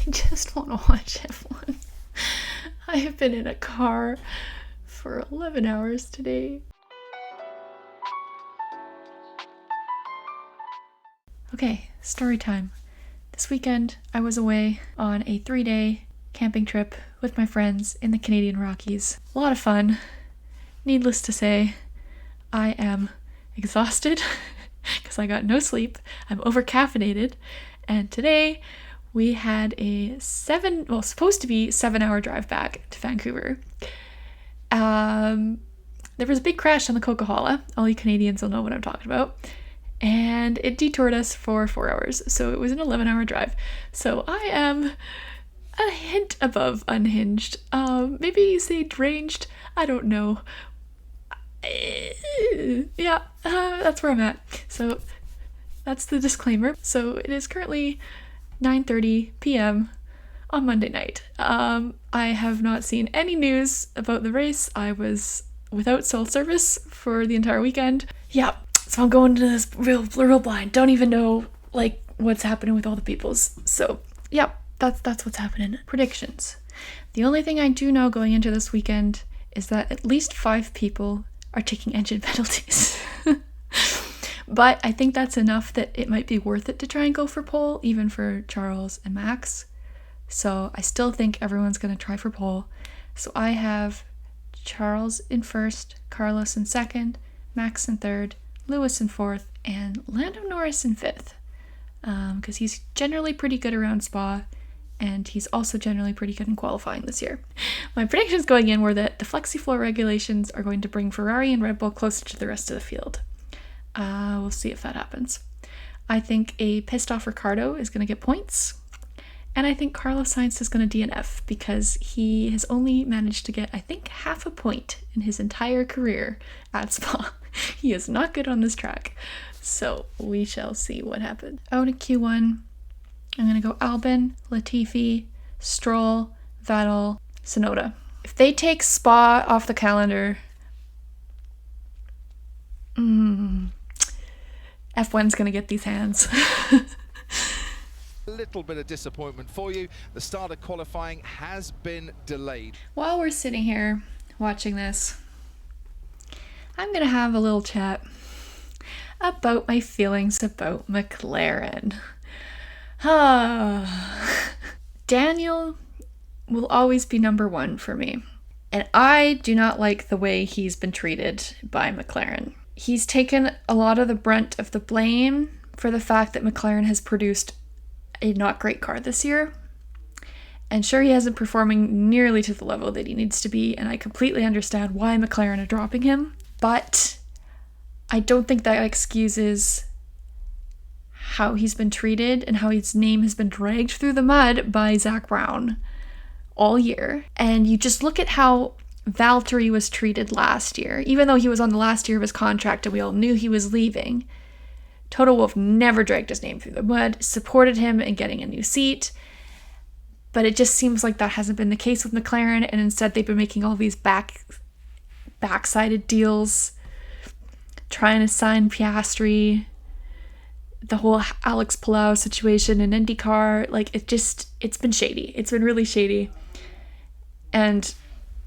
I just want to watch F1. I have been in a car for 11 hours today. Okay, story time. This weekend, I was away on a 3-day camping trip with my friends in the Canadian Rockies. A lot of fun. Needless to say, I am exhausted because I got no sleep. I'm over-caffeinated. And today, we had a supposed to be 7-hour drive back to Vancouver. There was a big crash on the Coca-Cola. All you Canadians will know what I'm talking about. And it detoured us for 4 hours. So it was an 11-hour drive. So I am a hint above unhinged. Maybe you say deranged. I don't know. Yeah, that's where I'm at. So that's the disclaimer. So it is currently 9:30 p.m. on Monday night. I have not seen any news about the race. I was without cell service for the entire weekend. Yeah, so I'm going to this real blind. Don't even know what's happening with all the peoples. So yeah, that's what's happening. Predictions. The only thing I do know going into this weekend is that at least 5 people are taking engine penalties. But I think that's enough that it might be worth it to try and go for pole, even for Charles and Max. So I still think everyone's going to try for pole. So I have Charles in first, Carlos in second, Max in third, Lewis in fourth, and Lando Norris in fifth. Because he's generally pretty good around Spa, and he's also generally pretty good in qualifying this year. My predictions going in were that the flexi-floor regulations are going to bring Ferrari and Red Bull closer to the rest of the field. We'll see if that happens. I think a pissed off Ricciardo is going to get points. And I think Carlos Sainz is going to DNF because he has only managed to get, I think, half a point in his entire career at Spa. He is not good on this track. So we shall see what happens. Out in Q1, I'm going to go Albon, Latifi, Stroll, Vettel, Tsunoda. If they take Spa off the calendar, F1's going to get these hands. A little bit of disappointment for you. The start of qualifying has been delayed. While we're sitting here watching this, I'm going to have a little chat about my feelings about McLaren. Daniel will always be number one for me. And I do not like the way he's been treated by McLaren. He's taken a lot of the brunt of the blame for the fact that McLaren has produced a not great car this year. And sure, he hasn't performing nearly to the level that he needs to be, and I completely understand why McLaren are dropping him, but I don't think that excuses how he's been treated and how his name has been dragged through the mud by Zach Brown all year. And you just look at how Valtteri was treated last year, even though he was on the last year of his contract and we all knew he was leaving. Toto Wolff never dragged his name through the mud, supported him in getting a new seat, but it just seems like that hasn't been the case with McLaren, and instead they've been making all these backsided deals, trying to sign Piastri, the whole Alex Palou situation in IndyCar. It's been shady. It's been really shady. And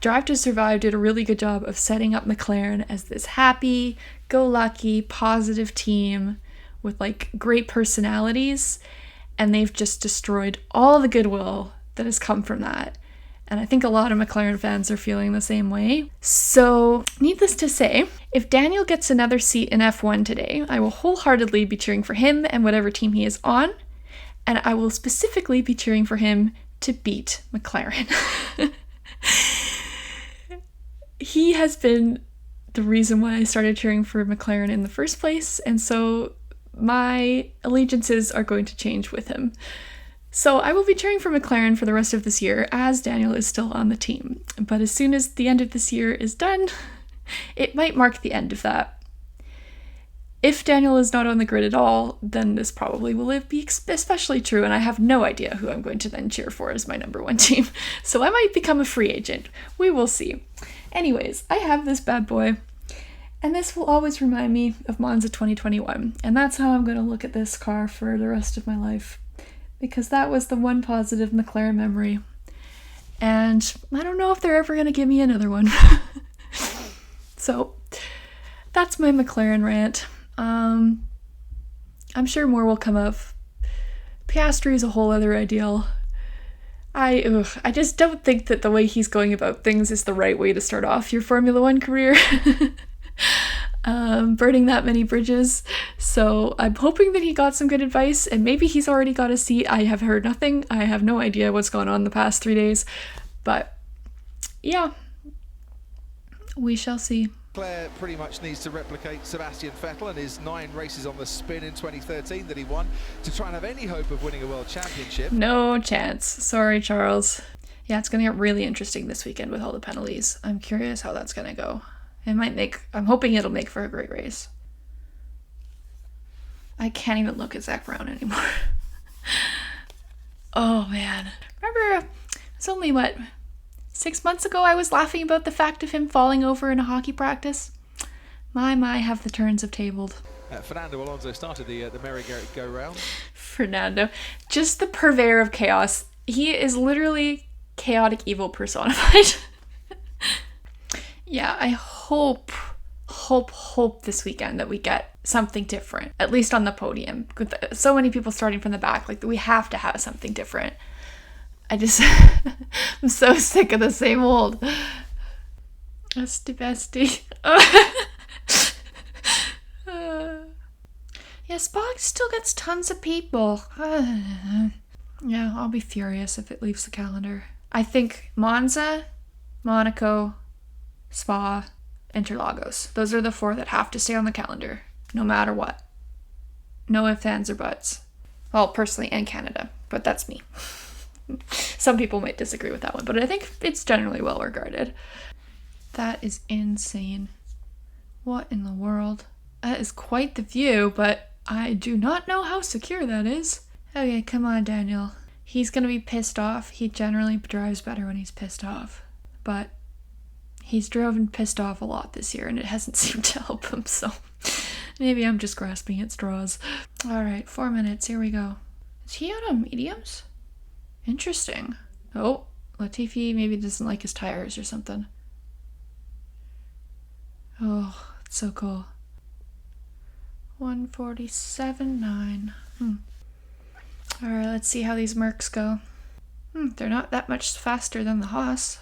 Drive to Survive did a really good job of setting up McLaren as this happy-go-lucky, positive team with great personalities, and they've just destroyed all the goodwill that has come from that. And I think a lot of McLaren fans are feeling the same way. So, needless to say, if Daniel gets another seat in F1 today, I will wholeheartedly be cheering for him and whatever team he is on, and I will specifically be cheering for him to beat McLaren. He has been the reason why I started cheering for McLaren in the first place, and so my allegiances are going to change with him. So I will be cheering for McLaren for the rest of this year, as Daniel is still on the team. But as soon as the end of this year is done, it might mark the end of that. If Daniel is not on the grid at all, then this probably will be especially true, and I have no idea who I'm going to then cheer for as my number one team. So I might become a free agent. We will see. Anyways, I have this bad boy, and this will always remind me of Monza 2021, and that's how I'm going to look at this car for the rest of my life. because that was the one positive McLaren memory. And I don't know if they're ever going to give me another one. So that's my McLaren rant. I'm sure more will come up. Piastri is a whole other ideal. I just don't think that the way he's going about things is the right way to start off your Formula One career. Burning that many bridges. So I'm hoping that he got some good advice, and maybe he's already got a seat. I have heard nothing. I have no idea what's gone on the past 3 days. But yeah, we shall see. Leclerc pretty much needs to replicate Sebastian Vettel and his 9 races on the spin in 2013 that he won to try and have any hope of winning a world championship. No chance. Sorry, Charles. Yeah, it's going to get really interesting this weekend with all the penalties. I'm curious how that's going to go. I'm hoping it'll make for a great race. I can't even look at Zach Brown anymore. Oh man. Remember, it's only 6 months ago I was laughing about the fact of him falling over in a hockey practice. My, have the turns have tabled. Fernando Alonso started the merry-go-round. Fernando. Just the purveyor of chaos. He is literally chaotic evil personified. Yeah, I hope this weekend that we get something different, at least on the podium. With so many people starting from the back, like, we have to have something different. I'm so sick of the same old. Bestie. Yeah, Spa still gets tons of people. Yeah, I'll be furious if it leaves the calendar. I think Monza, Monaco, Spa, Interlagos. Those are the 4 that have to stay on the calendar, no matter what. No ifs, ands, or buts. Well, personally, and Canada, but that's me. Some people might disagree with that one, but I think it's generally well regarded. That is insane. What in the world? That is quite the view, but I do not know how secure that is. Okay, come on, Daniel. He's gonna be pissed off. He generally drives better when he's pissed off, but he's driven pissed off a lot this year, and it hasn't seemed to help him, so maybe I'm just grasping at straws. Alright, 4 minutes, here we go. Is he out on mediums? Interesting. Oh, Latifi maybe doesn't like his tires or something. Oh, it's so cool. 147.9. Alright, let's see how these Mercs go. They're not that much faster than the Haas.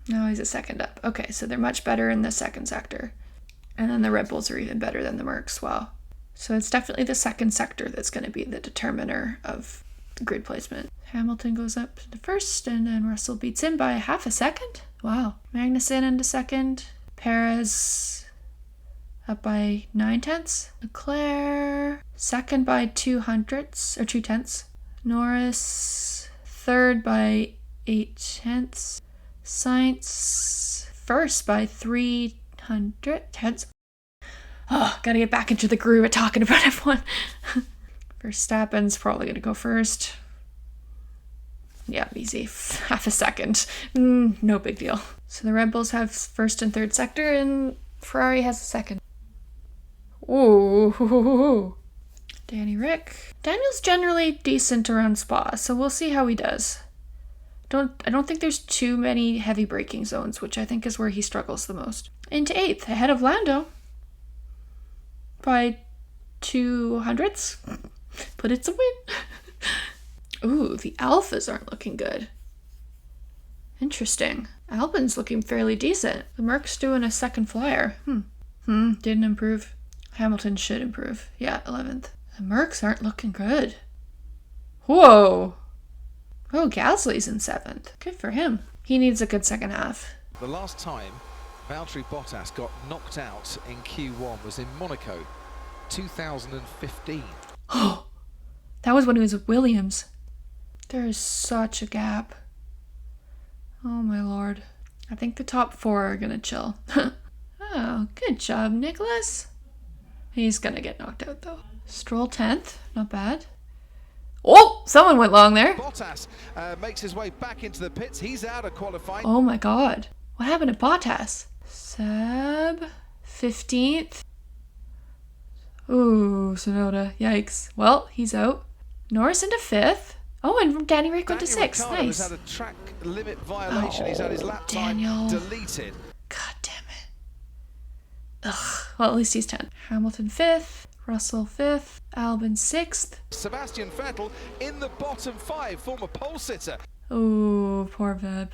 No, he's a second up. Okay, so they're much better in the second sector. And then the Red Bulls are even better than the Mercs. Wow. So it's definitely the second sector that's going to be the determiner of the grid placement. Hamilton goes up to first, and then Russell beats him by half a second. Wow. Magnussen into second. Perez up by 9/10. Leclerc second by 2/10. Norris third by 8/10. Sainz first by 3/10. Oh, gotta get back into the groove of talking about F1. Verstappen's probably gonna go first. Yeah, easy. Half a second. No big deal. So the Red Bulls have first and third sector, and Ferrari has a second. Ooh. Danny Rick. Daniel's generally decent around Spa, so we'll see how he does. I don't think there's too many heavy braking zones, which I think is where he struggles the most. Into 8th, ahead of Lando. By 200ths. But it's a win. Ooh, the Alphas aren't looking good. Interesting. Albon's looking fairly decent. The Merc's doing a second flyer. Didn't improve. Hamilton should improve. Yeah, 11th. The Mercs aren't looking good. Whoa. Oh, Gasly's in 7th. Good for him. He needs a good second half. The last time Valtteri Bottas got knocked out in Q1 was in Monaco, 2015. Oh, that was when he was with Williams. There is such a gap. Oh my lord. I think the top 4 are gonna chill. Oh, good job, Nicholas. He's gonna get knocked out though. Stroll 10th, not bad. Oh, someone went long there. Bottas makes his way back into the pits. He's out of qualifying. Oh my god. What happened to Bottas? Seb, 15th. Ooh, Sonoda. Yikes. Well, he's out. Norris into 5th. Oh, and Danny Rick went to Daniel 6th. Ricciardo Nice. has had a track limit violation. He's had his lap Daniel. time deleted. God damn it. Ugh. Well, at least he's 10th. Hamilton 5th. Russell 5th. Albon 6th. Sebastian Vettel in the bottom 5, former pole sitter. Oh, poor Veb.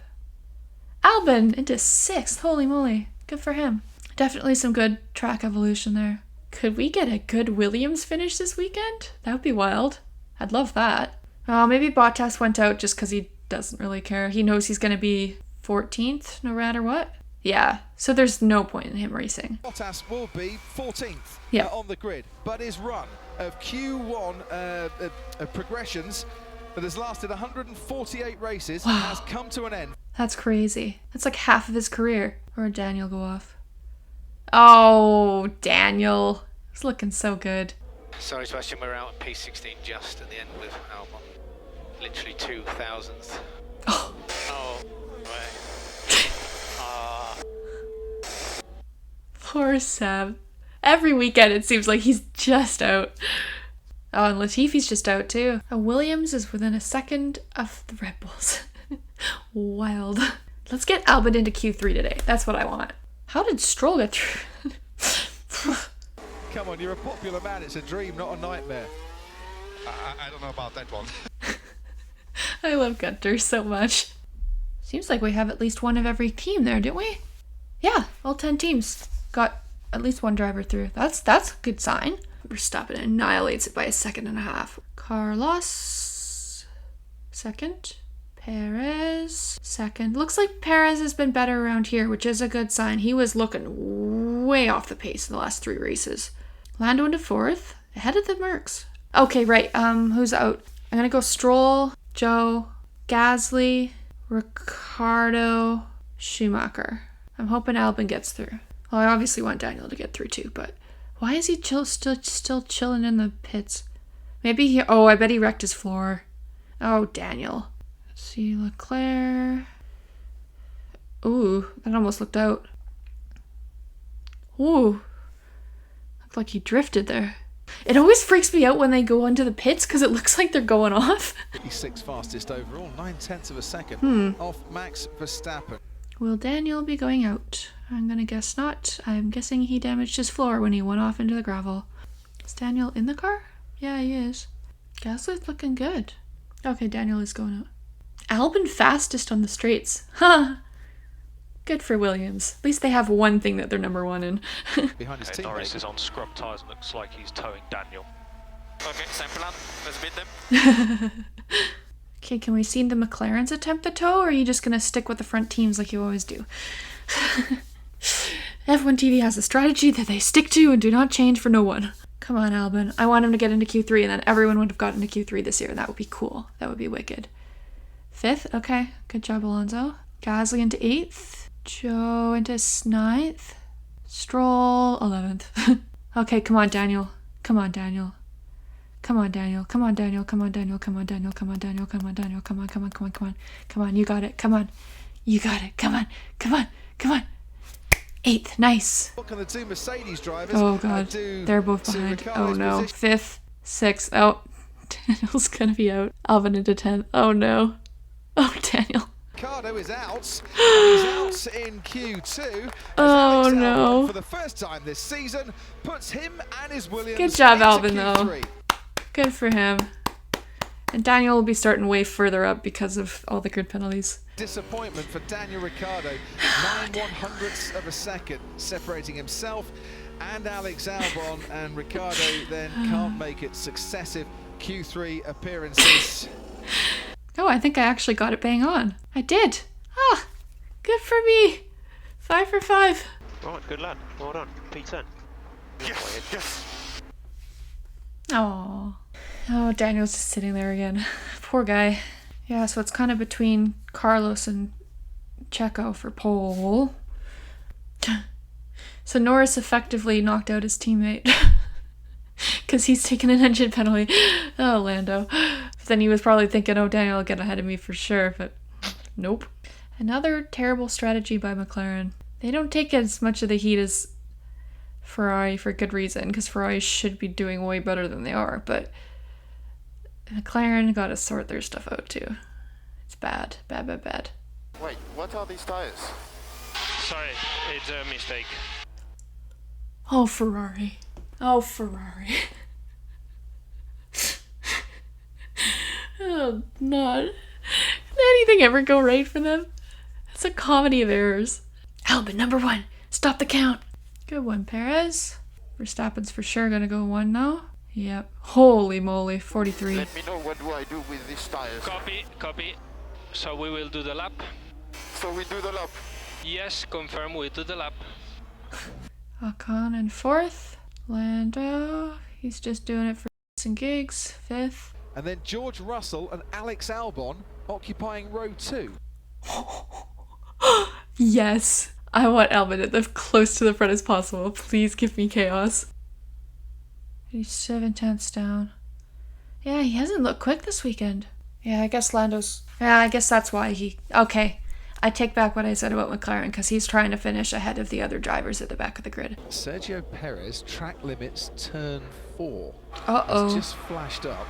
Albon into 6th. Holy moly. Good for him. Definitely some good track evolution there. Could we get a good Williams finish this weekend? That would be wild. I'd love that. Oh, maybe Bottas went out just because he doesn't really care. He knows he's going to be 14th no matter what. Yeah, so there's no point in him racing. Bottas will be 14th on the grid, but his run of Q1 progressions that has lasted 148 races has come to an end. That's crazy. That's like half of his career. Or Daniel go off. Oh, Daniel. It's looking so good. Sorry, Sebastian, we're out at P16 just at the end with Albon. Literally 2 thousandths. Oh. Oh, Poor Seb. Every weekend it seems like he's just out. Oh, and Latifi's just out too. And Williams is within a second of the Red Bulls. Wild. Let's get Albon into Q3 today. That's what I want. How did Stroll get through? Come on, you're a popular man. It's a dream, not a nightmare. I don't know about that one. I love Gunter so much. Seems like we have at least one of every team there, didn't we? Yeah, all 10 teams got at least one driver through. That's a good sign. Verstappen annihilates it by 1.5 seconds. Carlos, 2nd. Perez, 2nd. Looks like Perez has been better around here, which is a good sign. He was looking way off the pace in the last 3 races. Lando into 4th, ahead of the Mercs. Okay, right. Who's out? I'm gonna go Stroll, Joe, Gasly, Ricciardo, Schumacher. I'm hoping Albon gets through. Well, I obviously want Daniel to get through too, but why is he still chilling in the pits? Maybe he... Oh, I bet he wrecked his floor. Oh, Daniel. Let's see, Leclerc. Ooh, that almost looked out. Ooh. Looked like he drifted there. It always freaks me out when they go into the pits because it looks like they're going off. He's 6th fastest overall, 9/10 of a second off Max Verstappen. Will Daniel be going out? I'm gonna guess not. I'm guessing he damaged his floor when he went off into the gravel. Is Daniel in the car? Yeah, he is. Gasly's looking good. Okay, Daniel is going out. Albon fastest on the straights. Huh. Good for Williams. At least they have one thing that they're number 1 in. Behind his Okay, teammate. Norris is on scrub tyres and looks like he's towing Daniel. okay, same plan. Let's beat them. Okay, can we see the McLarens attempt the tow, or are you just going to stick with the front teams like you always do? F1 TV has a strategy that they stick to and do not change for no one. Come on, Albon. I want him to get into Q3, and then everyone would have gotten into Q3 this year. That would be cool. That would be wicked. 5th? Okay. Good job, Alonso. Gasly into 8th. Joe into 9th. Stroll, 11th. Okay, come on, Daniel. Come on, Daniel. Come on, Daniel. Come on, Daniel. Come on, Daniel. Come on, Daniel. Come on, Daniel. Come on, Daniel. Come on, come on, come on, come on. Come on, you got it. Come on. You got it. Come on. Come on. Come on. 8th. Nice. What can the 2 Mercedes drivers Oh, God. do They're both to behind. Ricciardo's Oh, no. position? 5th. 6th. Oh, Daniel's gonna be out. Albon into 10th. Oh, no. Oh, Daniel. Ricciardo is out. He's out in Q2. as Oh, Alex Albon, no. for the first time this season, puts him and his Williams Good job, into Albon, though. Q3. Good for him. And Daniel will be starting way further up because of all the grid penalties. Disappointment for Daniel Ricciardo. 9/100ths of a second separating himself and Alex Albon, and Ricciardo then can't make it. Successive Q3 appearances. Oh, I think I actually got it bang on. I did. Ah, good for me. 5 for 5. Right, good lad. Well done. P10. Yes, yes. Oh, Daniel's just sitting there again. Poor guy. Yeah, so it's kind of between Carlos and Checo for pole. So Norris effectively knocked out his teammate because he's taken an engine penalty. Oh, Lando. But then he was probably thinking, oh, Daniel will get ahead of me for sure, but nope. Another terrible strategy by McLaren. They don't take as much of the heat as Ferrari for good reason, because Ferrari should be doing way better than they are, but McLaren got to sort their stuff out too. It's bad. Bad, bad, bad. Wait, what are these tires? Sorry, it's a mistake. Oh, Ferrari. Oh, Ferrari. Oh, not. Did anything ever go right for them? It's a comedy of errors. Albon, number 1. Stop the count. Good one, Perez. Verstappen's for sure gonna go 1 now. Yep. Holy moly, 43. Let me know what do I do with these tires. Copy, copy. So we will do the lap. So we do the lap. Yes, confirm we do the lap. Ocon in 4th. Lando, he's just doing it for and gigs. 5th. And then George Russell and Alex Albon occupying row 2. Yes. I want Albon at the close to the front as possible. Please give me chaos. He's 7/10 down. Yeah, he hasn't looked quick this weekend. Yeah, I guess Lando's... Yeah, I guess that's why he... Okay. I take back what I said about McLaren, because he's trying to finish ahead of the other drivers at the back of the grid. Sergio Perez, track limits, turn 4. Uh-oh. It's just flashed up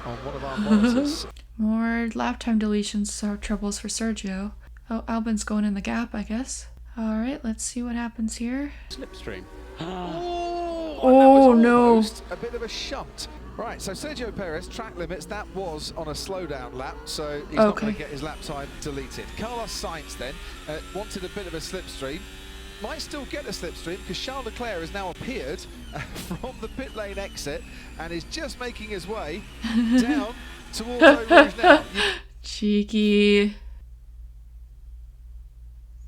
on one of our monitors. More lap time deletions are troubles for Sergio. Oh, Albon's going in the gap, I guess. Alright, let's see what happens here. Slipstream. Oh, no. Almost a bit of a shunt. Right, so Sergio Perez, track limits, that was on a slowdown lap, so he's not going to get his lap time deleted. Carlos Sainz then wanted a bit of a slipstream. Might still get a slipstream because Charles Leclerc has now appeared from the pit lane exit and is just making his way down towards Eau Rouge now. Cheeky.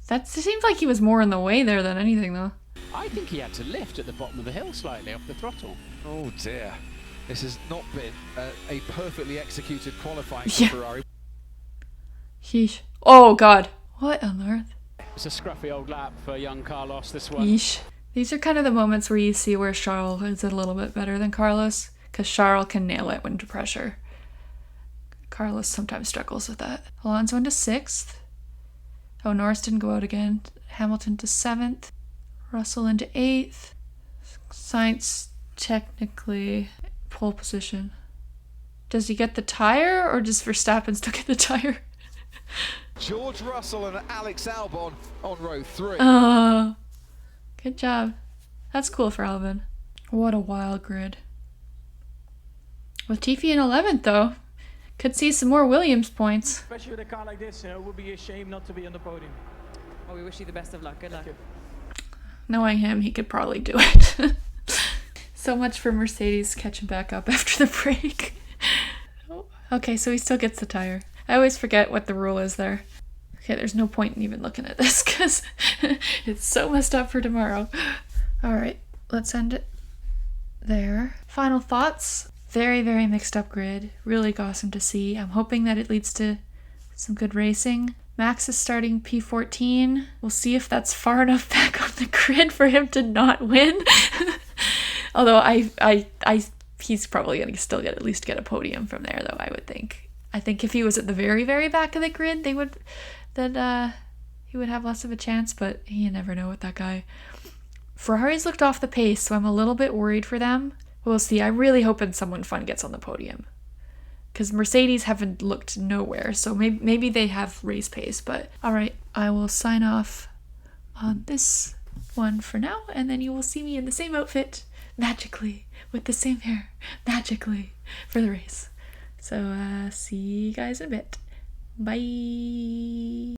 That seems like he was more in the way there than anything, though. I think he had to lift at the bottom of the hill slightly off the throttle. Oh dear. This has not been a perfectly executed qualifying for Ferrari. Yeesh. Oh, God. What on earth? It's a scruffy old lap for young Carlos, this one. Yeesh. These are kind of the moments where you see where Charles is a little bit better than Carlos, because Charles can nail it under pressure. Carlos sometimes struggles with that. Alonso into 6th. Oh, Norris didn't go out again. Hamilton to 7th. Russell into 8th. Sainz technically pole position. Does he get the tire, or does Verstappen still get the tire? George Russell and Alex Albon on row 3. Oh, good job. That's cool for Albon. What a wild grid. Latifi in 11th, though. Could see some more Williams points. Especially with a car like this, it would be a shame not to be on the podium. Well, we wish you the best of luck. Good luck. Knowing him, he could probably do it. So much for Mercedes catching back up after the break. Okay, so he still gets the tire. I always forget what the rule is there. Okay, there's no point in even looking at this because it's so messed up for tomorrow. All right, let's end it there. Final thoughts. Very, very mixed up grid. Really awesome to see. I'm hoping that it leads to some good racing. Max is starting P14. We'll see if that's far enough back on the grid for him to not win. Although he's probably going to still at least get a podium from there, though, I would think. I think if he was at the very, very back of the grid, he would have less of a chance, but you never know with that guy. Ferrari's looked off the pace, so I'm a little bit worried for them. We'll see. I'm really hoping someone fun gets on the podium. Because Mercedes haven't looked nowhere, so maybe they have race pace. But all right, I will sign off on this one for now, and then you will see me in the same outfit, magically, with the same hair, magically, for the race. So see you guys in a bit. Bye.